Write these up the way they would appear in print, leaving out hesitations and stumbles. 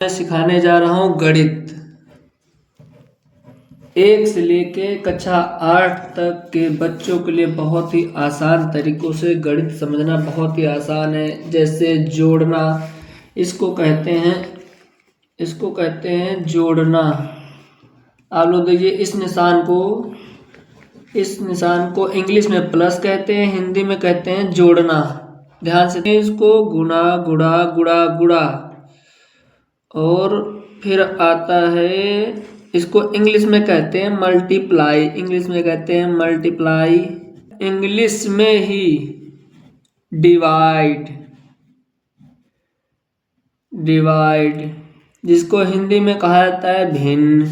मैं सिखाने जा रहा हूँ गणित। 1 से लेके कक्षा 8 तक के बच्चों के लिए बहुत ही आसान तरीकों से गणित समझना बहुत ही आसान है। जैसे जोड़ना, इसको कहते हैं जोड़ना। आप लोग देखिए इस निशान को इंग्लिश में प्लस कहते हैं, हिंदी में कहते हैं जोड़ना। ध्यान से इसको गुणा गुणा गुणा गुणा। और फिर आता है, इसको इंग्लिश में कहते हैं मल्टीप्लाई। इंग्लिश में ही डिवाइड, जिसको हिंदी में कहा जाता है भिन्न।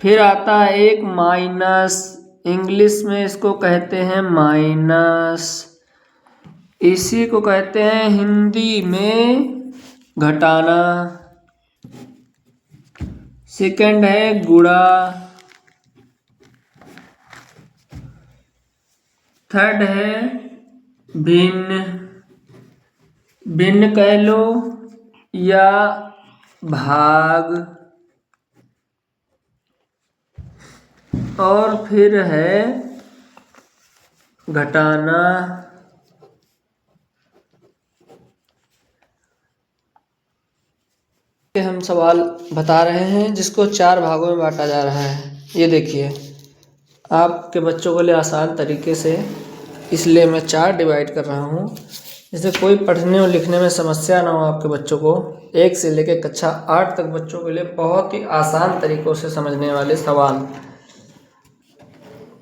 फिर आता है एक माइनस, इंग्लिश में इसको कहते हैं माइनस। इसी को कहते हैं हिंदी में घटाना। सेकंड है गुणा। थर्ड है भिन्न कह लो या भाग। और फिर है घटाना। हम सवाल बता रहे हैं जिसको 4 भागों में बांटा जा रहा है। ये देखिए आपके बच्चों के लिए आसान तरीके से, इसलिए मैं 4 डिवाइड कर रहा हूँ, जिससे कोई पढ़ने और लिखने में समस्या ना हो आपके बच्चों को। 1 से लेकर कक्षा 8 तक बच्चों के लिए बहुत ही आसान तरीकों से समझने वाले सवाल,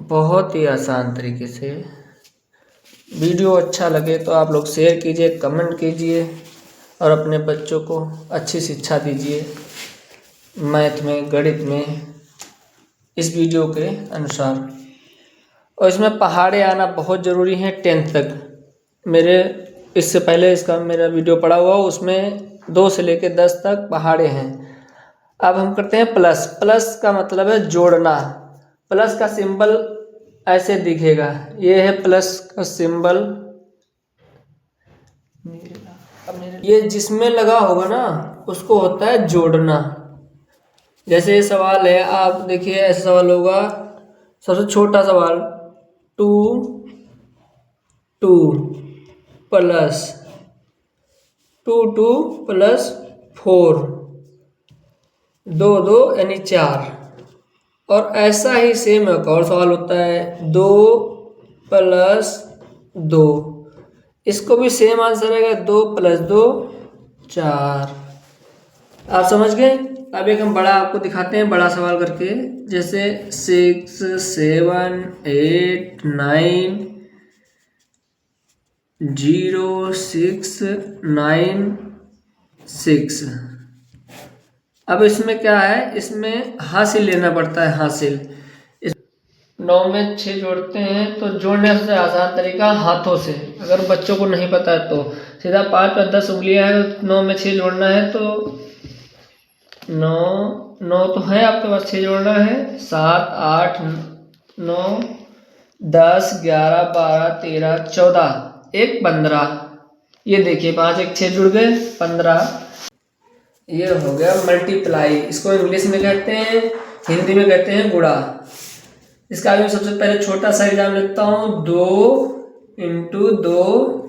बहुत ही आसान तरीके से। वीडियो अच्छा लगे तो आप लोग शेयर कीजिए, कमेंट कीजिए और अपने बच्चों को अच्छी शिक्षा दीजिए मैथ में, गणित में, इस वीडियो के अनुसार। और इसमें पहाड़े आना बहुत ज़रूरी है 10th तक। इससे पहले इसका मेरा वीडियो पड़ा हुआ, उसमें 2 से लेकर 10 तक पहाड़े हैं। अब हम करते हैं प्लस का मतलब है जोड़ना। प्लस का सिंबल ऐसे दिखेगा, ये है प्लस का सिंबल। ये जिसमें लगा होगा ना उसको होता है जोड़ना। जैसे ये सवाल है, आप देखिए ऐसा सवाल होगा, सबसे छोटा सवाल 2 प्लस 4 2 यानी 4। और ऐसा ही सेम एक और सवाल होता है 2 प्लस 2, इसको भी सेम आंसर आएगा 2 प्लस 2 4। आप समझ गए। अब एक हम बड़ा आपको दिखाते हैं, बड़ा सवाल करके। जैसे 6 7 8 9 0 6 9 6। अब इसमें क्या है, इसमें हासिल लेना पड़ता है। हासिल 9 में 6 जोड़ते हैं तो जोड़ने से आसान तरीका हाथों से, अगर बच्चों को नहीं पता है तो सीधा 5 और 10 उंगलियां है, 9 में 6 जोड़ना है तो 9 तो है आपके पास, 6 जोड़ना है। 7 8 9 10 11 12 13 14 1 15। ये देखिए 5 1 6 जुड़ गए 15। ये हो गया मल्टीप्लाई। इसको इंग्लिश में कहते हैं, हिंदी में कहते हैं गुणा। इसका भी सबसे पहले छोटा सा एग्जाम लिखता हूँ। 2 × 2,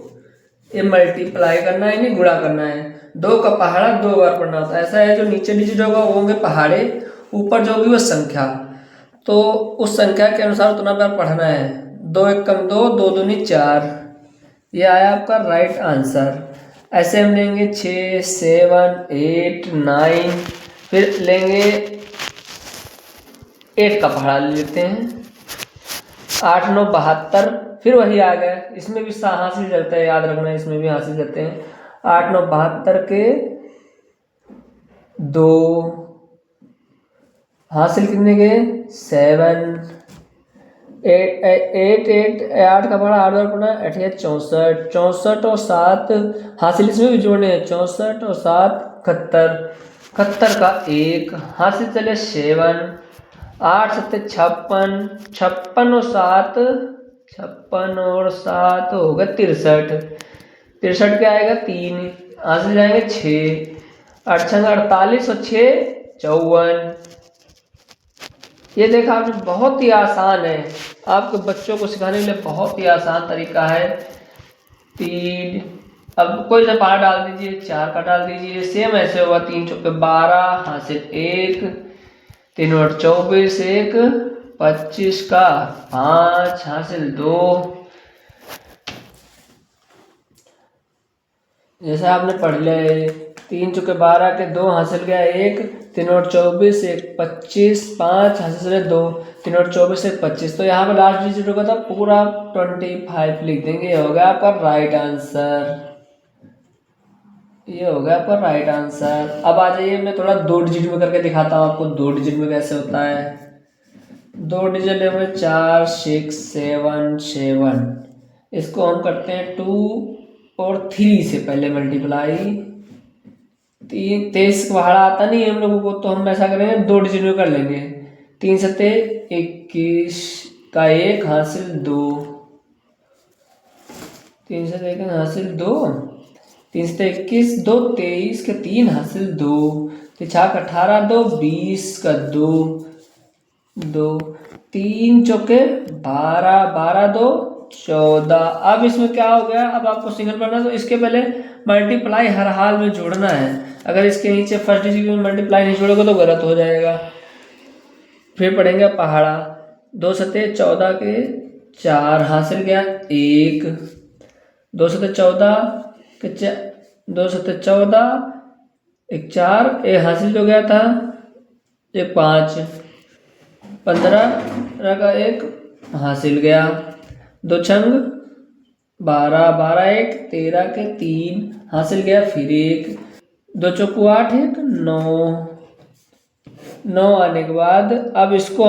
ये मल्टीप्लाई करना है, नहीं गुणा करना है। 2 का पहाड़ा 2 बार पढ़ना होता है। ऐसा है जो नीचे डिजिट होगा वो होंगे पहाड़े, ऊपर जो होगी वो संख्या, तो उस संख्या के अनुसार उतना बार पढ़ना है। 2 1 कम 2, 2 दूनी 4। ये आया आपका राइट आंसर। ऐसे हम लेंगे 6 7 8 9, फिर लेंगे 8 का पहाड़ा ले लेते हैं। 8 9 72, फिर वही आ गया। इसमें भी हासिल चलता है, याद रखना, इसमें भी हासिल करते हैं। 8 9 72 के 2 हासिल कितने के 7 8 का पढ़ा 8 बार पढ़ा 8 64 64 और 7 हासिल इसमें भी जोड़ने हैं। 64 और 7 71 71 का 1 हासिल चले 7 8 7 56 56 और 7 56 और 7 होगा 63 63 क्या आएगा 3 हासिल जाएंगे 6 8 छंग 48 और 6 54। ये देखा आपने, बहुत ही आसान है, आपके बच्चों को सिखाने के लिए बहुत ही आसान तरीका है। 3, अब कोई सा पहाड़ डाल दीजिए, 4 का डाल दीजिए, सेम ऐसे होगा। 3 चौके 12 हासिल 1, 3 और 24 1 25 का 5 हासिल 2। जैसे आपने पढ़ लिया, 3 चौके 12 के 2 हासिल गया 1, 3 और 24 1 25, 5 हासिल 2, 3 और 24 1 25। तो यहाँ पे लास्ट डिजिट होगा तो पूरा 25 लिख देंगे। ये हो गया आपका राइट आंसर, ये हो गया आपका राइट आंसर। अब आ जाइए, मैं थोड़ा 2 डिजिट में करके दिखाता हूँ आपको 2 डिजिट में कैसे होता है। 2 डिजिट लेंगे 4 6 7 7। इसको हम करते हैं 2 और 3 से पहले मल्टीप्लाई। 23 पहाड़ा आता नहीं है हम लोगों को, तो हम ऐसा करेंगे 2 डिजिट में कर लेंगे। 3 सत्ते 21 का 1 हासिल 2, 3 से 1 हासिल 2, 3 से 21 2 23 का 3 हासिल 2, 3 18 2 20 का 2 2, 3 चौके 12 12 2 14। अब इसमें क्या हो गया, अब आपको सिंगल पढ़ना, तो इसके पहले मल्टीप्लाई हर हाल में जोड़ना है। अगर इसके नीचे फर्स्ट डिजिट में मल्टीप्लाई नहीं जोड़ोगे तो गलत हो जाएगा। फिर पढ़ेंगे पहाड़ा। 2 सत्ते 14 के 4 हासिल गया 1, 2 सत्ते 14 के 2 सत्ते 14 1 4 1 हासिल जो गया था 1 5, 15 का 1 हासिल गया। 2 छंग 12 12 1 13 के 3 हासिल गया, फिर 1, 2 चौकू 8 1 9 आने के बाद अब इसको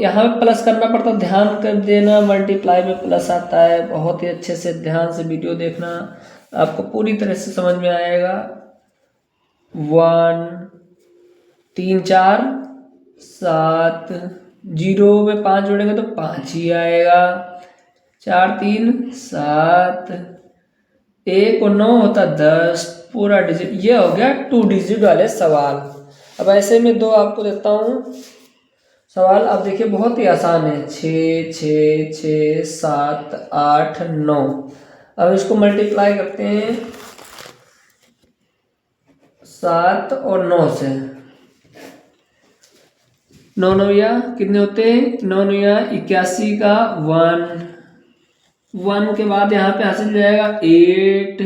यहाँ पे प्लस करना पड़ता है, ध्यान कर देना, मल्टीप्लाई में प्लस आता है। बहुत ही अच्छे से ध्यान से वीडियो देखना, आपको पूरी तरह से समझ में आएगा। 1 3 4 7, 0 में 5 जोड़ेंगे तो 5 ही आएगा। 4 3 7, 1 और 9 होता 10, पूरा डिजिट। ये हो गया 2 डिजिट वाले सवाल। अब ऐसे में 2 आपको देता हूँ सवाल। अब देखिए बहुत ही आसान है, 6 6 6 7 8 9। अब इसको मल्टीप्लाई करते हैं 7 और 9 से। 9 9 या कितने होते हैं, 9 9 या 81 का 1 के बाद यहाँ पे हासिल जाएगा 8,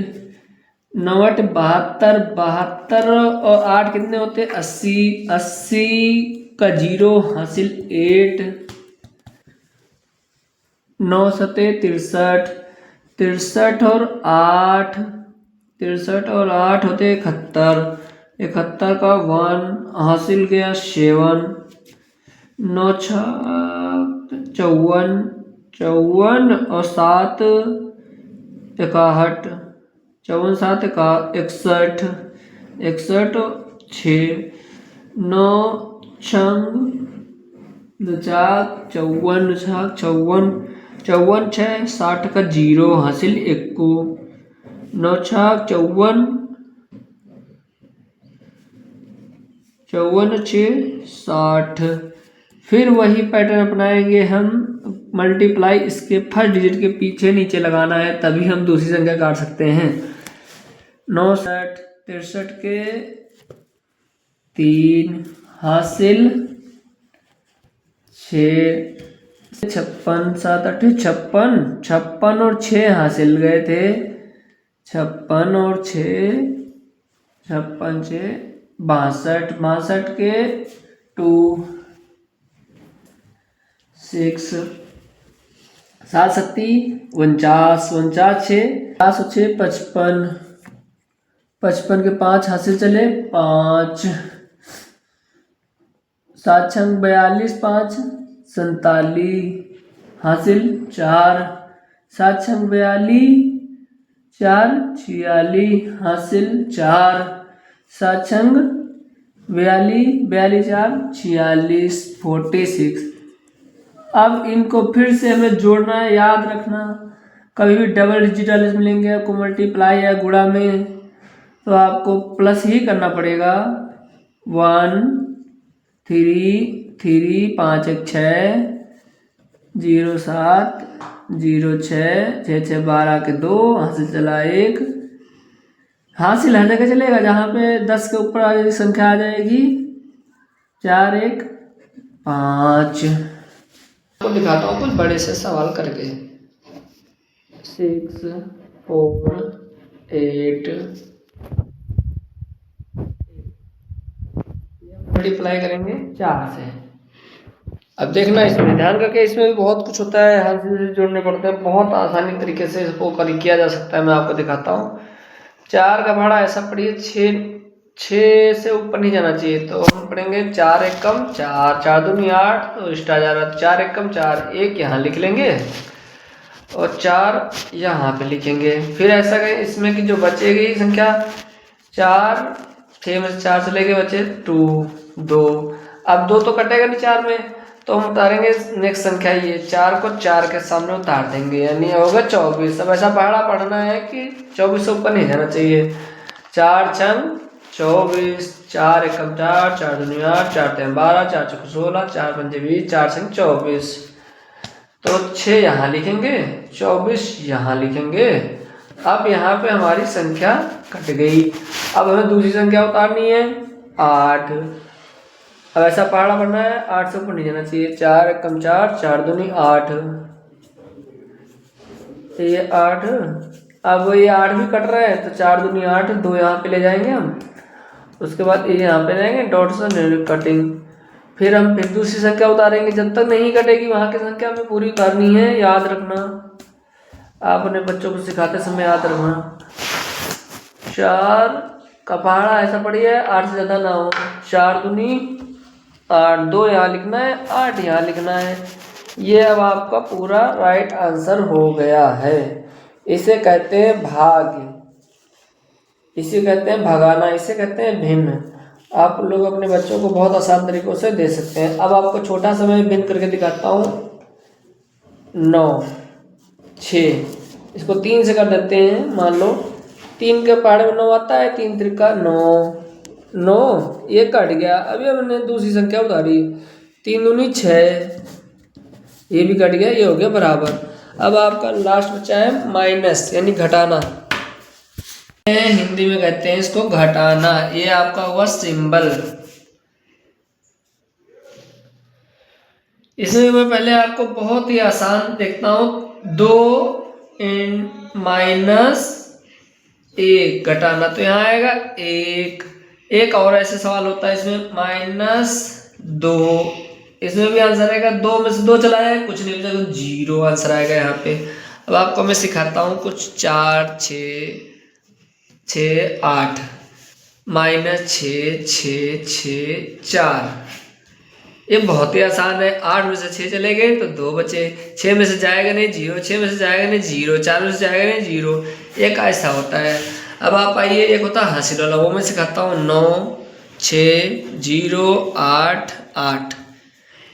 9 8 72 72 और 8 कितने होते हैं 80, 80 का 0 हासिल 8, 9 सते 63, 63 और 8, 63 और 8 होते 71, 71 का 1 हासिल गया 7, 9 6 54, 54 और 7 61, 54 7 61, 61 6, 9 छंग 54 54 54 6 60 का 0 हासिल 1 को, 9 छाक 54 54 6 60। फिर वही पैटर्न अपनाएंगे हम, मल्टीप्लाई इसके फर्स्ट डिजिट के पीछे नीचे लगाना है, तभी हम दूसरी संख्या काट सकते हैं। 9 60 63 के 3 हासिल 6, 56 7 8 56, 56 और 6 हासिल गए थे, 56 और 6 56 6 62, 62 के 2 6, 7 सत्ती 49, 49 6 6 55, 55 के 5 हासिल चले 5, 7 छंग 42 5 47 हासिल 4, 7 छंग 42 4 46 हासिल 4, 7 छंग 42 42 4 46 46। अब इनको फिर से हमें जोड़ना है, याद रखना, कभी भी डबल डिजिट वाले मिलेंगे आपको मल्टीप्लाई या गुणा में तो आपको प्लस ही करना पड़ेगा। 1 3 3 5 1 6 0 7 0 6 6 6 12 के 2 हासिल चला 1। हासिल हर जगह चलेगा जहाँ पे 10 के ऊपर आ संख्या आ जाएगी। 4 1 5। आपको दिखाता हूँ कुछ बड़े से सवाल करके। 6 4 8 मल्टीप्लाई करेंगे 4 से। अब देखना इसमें ध्यान करके, इसमें भी बहुत कुछ होता है, हर चीज जोड़ने पड़ते हैं। बहुत आसानी तरीके से इसको किया जा सकता है। मैं आपको दिखाता हूँ। 4 का भाड़ा ऐसा पढ़िए, 6 से ऊपर नहीं जाना चाहिए। तो हम पढ़ेंगे 4 1 कम 4 4 दूनी 8, तो एक्स्ट्रा जा रहा है। 4 1 कम 4 1 यहाँ लिख लेंगे और 4 यहाँ पे लिखेंगे। फिर ऐसा करें इसमें कि जो बचेगी संख्या 4, 6 में से 4 चले गए, बचे 2। अब 2 तो कटेगा नहीं 4 में, तो हम उतारेंगे नेक्स्ट संख्या ये 4 को 4 के सामने उतार देंगे, यानी होगा 24। अब ऐसा पहाड़ा पढ़ना है कि 24 से ऊपर नहीं जाना चाहिए। 4 छंग 24, 4 एकम 4 4 दूनी 8 4 3 12 4 चौक 16 4 पंजे 20 4 छंग 24। तो 6 यहाँ लिखेंगे, 24 यहाँ लिखेंगे। अब यहाँ पे हमारी संख्या कट गई। अब हमें दूसरी संख्या उतारनी है 8। अब ऐसा पहाड़ा बनना है, 8 से ऊपर नहीं जाना चाहिए। 4 एकम 4 4 दूनी 8, ये 8। अब ये 8 भी कट रहा है, तो 4 दूनी 8, 2 यहाँ पे ले जाएंगे हम। उसके बाद ये यहाँ पे जाएंगे, डॉट से कटिंग। फिर हम फिर दूसरी संख्या उतारेंगे। जब तक नहीं कटेगी वहाँ की संख्या हमें पूरी उतारनी है, याद रखना। आप अपने बच्चों को सिखाते समय याद रखना। 4 का पहाड़ा ऐसा पढ़िए 8 से ज़्यादा ना हो। 4 दूनी 8, 2 यहाँ लिखना है, 8 यहाँ लिखना है। ये अब आपका पूरा राइट आंसर हो गया है। इसे कहते हैं भाग, इसे कहते हैं भगाना, इसे कहते हैं भिन्न। आप लोग अपने बच्चों को बहुत आसान तरीकों से दे सकते हैं। अब आपको छोटा सा मैं भिन्न करके दिखाता हूँ। 9 6, इसको 3 से कर देते हैं। मान लो 3 के पहाड़े में 9 आता है, 3 त्रिका 9, ये कट गया। अभी हमने दूसरी संख्या उतारी, 3 दूनी 6, ये भी कट गया, ये हो गया बराबर। अब आपका लास्ट बचा है माइनस, यानी घटाना। हिंदी में कहते हैं इसको घटाना। ये आपका हुआ सिंबल। इसमें मैं पहले आपको बहुत ही आसान देखता हूँ। 2 माइनस 1 घटाना, तो यहाँ आएगा 1। एक और ऐसे सवाल होता है इसमें -2, इसमें भी आंसर आएगा 2 में से 2 चला जाए, कुछ नहीं बचा तो 0 आंसर आएगा यहाँ पे। अब आपको मैं सिखाता हूँ कुछ। 4 6 6 8 -6 6 6 4, ये बहुत ही आसान है। 8 में से 6 चले गए तो 2 बचे, 6 में से जाएगा नहीं 0, 6 में से जाएगा नहीं 0, 4 में से जाएगा नहीं 0। एक ऐसा होता है। अब आप आइए, एक होता है हासिल वाला, वो मैं सिखाता हूँ। 9 6 0 8 8।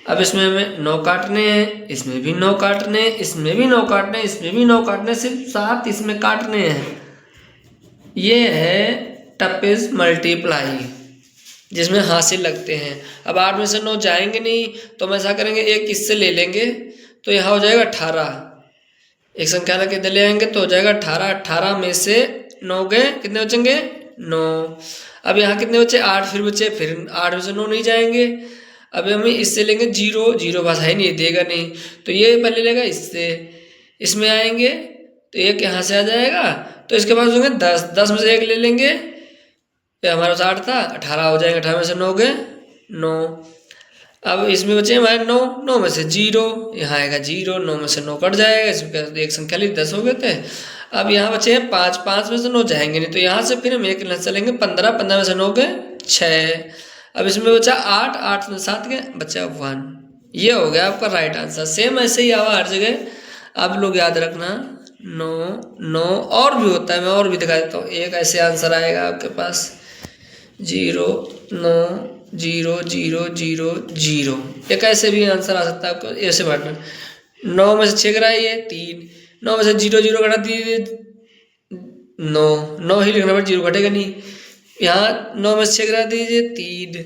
अब इसमें हमें 9 काटने हैं, इसमें भी 9 काटने हैं, इसमें भी 9 काटने हैं, इसमें भी 9 काटने, सिर्फ 7 इसमें काटने हैं। ये है टपेज मल्टीप्लाई, जिसमें हासिल लगते हैं। अब 8 में से 9 जाएंगे नहीं, तो हम ऐसा करेंगे, एक इससे ले लेंगे, तो यहाँ हो जाएगा 18। एक संख्या लगे इधर ले आएंगे तो हो जाएगा 18। 18 में से 9 गए, कितने बचेंगे 9। अब यहाँ कितने बचे 8, फिर बचे, फिर 8 में से 9 नहीं जाएंगे। अब हम इससे लेंगे 0, 0 बस है नहीं, ये देगा नहीं, तो ये पहले लेगा इससे, इसमें आएंगे तो एक यहाँ से आ जाएगा, तो इसके पास होंगे 10, 10 में से 1 ले लेंगे, ये हमारे पास 8 था, 18 हो जाएंगे। 18 में से 9 गए 9। अब इसमें बचे हमारे 9, 9 में से 0, यहाँ आएगा 0, 9 में से 9 कट जाएगा, इसमें एक संख्या ली 10 हो गए थे। अब यहाँ बचे हैं 5, 5 में से 9 जाएंगे नहीं, तो यहाँ से फिर हम एक चलेंगे 15, 15 में से 9 गए 6। अब इसमें बचा 8, 8 में 7 गए, बचा 1। ये हो गया आपका राइट आंसर। सेम ऐसे ही आवा हर जगह। आप लोग याद रखना 9 9 और भी होता है, मैं और भी दिखा देता हूँ। एक ऐसे आंसर आएगा आपके पास 0 9 0 0 0 0। एक ऐसे भी आंसर आ सकता है आपको, ऐसे बांटना। 9 में से 6 कराइए 3, 9 में से 0 0 घटा दिए 9, 9 ही लिखना, बट 0 घटेगा नहीं। यहाँ 9 में से 6 गिरा दीजिए 3,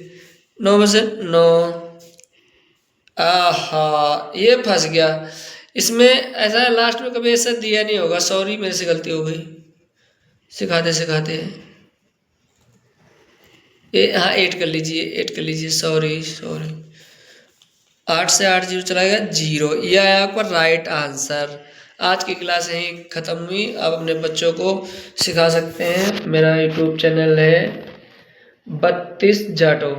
9 में से 9। आहा, ये फंस गया इसमें। ऐसा लास्ट में कभी ऐसा दिया नहीं होगा, सॉरी मेरे से गलती हो गई सिखाते सिखाते। ये हाँ 8 कर लीजिए, 8 कर लीजिए, सॉरी सॉरी। 8 से 8 जीरो चला गया 0, ये आया आपका राइट आंसर। आज की क्लास यहीं ख़त्म हुई। आप अपने बच्चों को सिखा सकते हैं। मेरा यूट्यूब चैनल है 32 जाटो,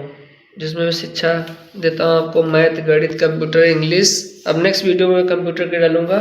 जिसमें मैं शिक्षा देता हूँ आपको, मैथ, गणित, कंप्यूटर, इंग्लिश। अब नेक्स्ट वीडियो में कंप्यूटर के डालूंगा।